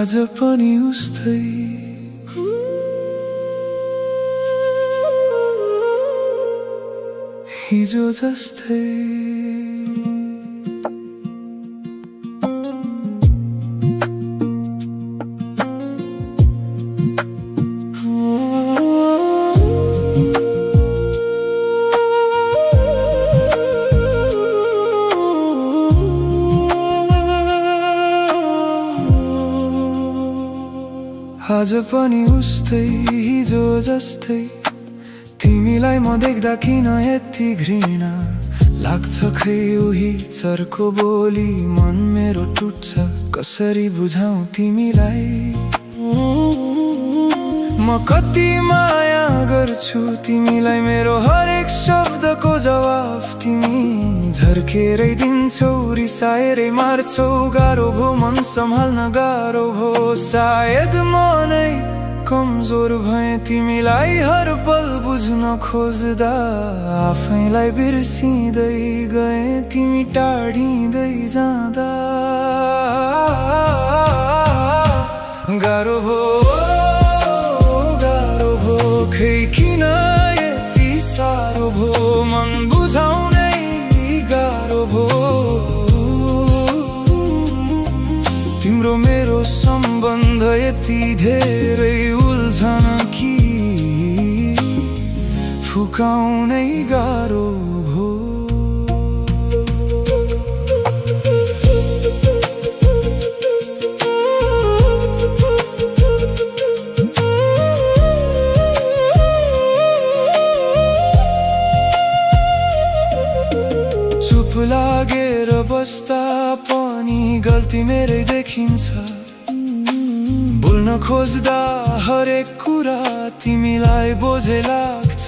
आज पनि उस्तै हिजो जस्तै आज पनि उस्तै हिजो जस्तै तिमीलाई म देख्दा किन यति घृणा लाग्छ खै उही चर्को बोली मन मेरो टुट्छ कसरी बुझाऊ तिमीलाई म कति माया गर्छु तिमीलाई मेरो हरेक शब्दको जवाफ तिमी झर्केरै दिन्छौ रिसाएरै मार्छौ गाह्रो भो मन सम्हाल्न गाह्रो भो सायद म नै कमजोर भए तिमीलाई हर पल बुझ्न खोज्दा आफैलाई बिर्सिँदै गए तिमी टाढिँदै जाँदा गाह्रो भो खै किन यति साह्रो भो मन बुझाउनै गाह्रो भो तिम्रो मेरो सम्बन्ध यति धेरै उल्झन कि फुकाउनै गाह्रो भो चुप लागेर बस्दा पनि गल्ती मेरै देखिन्छ बोल्न खोज्दा हरेक कुरा तिमीलाई बोझै लाग्छ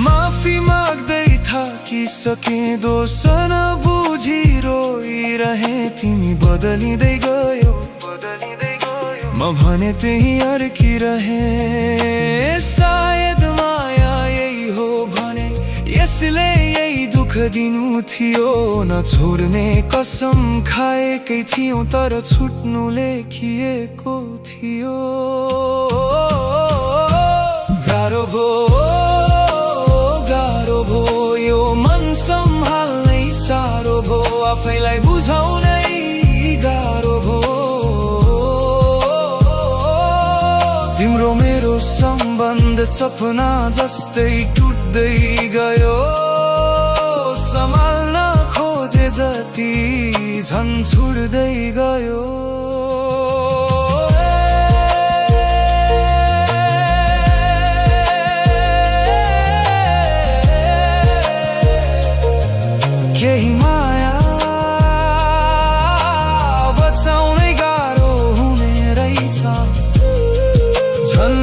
माफी माग्दै थाकिसके दोष नबुझी रोइरहे तिमी बदलिँदै गयो म भने त्यही अर्किरहे सायद माया यही हो भने यसले यही दुःख दिनु थियो न छोड्ने कसम खाएकै थियौ तर छुट्नु लेखिएको थियो गाह्रो भो यो मन सम्हाल्नै साह्रो भो आफैलाई बुझाउनै गाह्रो भो तिम्रो मेरो सम्बन्ध सपना जस्तै टुट्दै गयो सम्हाल्न खोजे जति झन् छुट्दै गयो केही माया बचाउनै गाह्रो हुने रहेछ झन्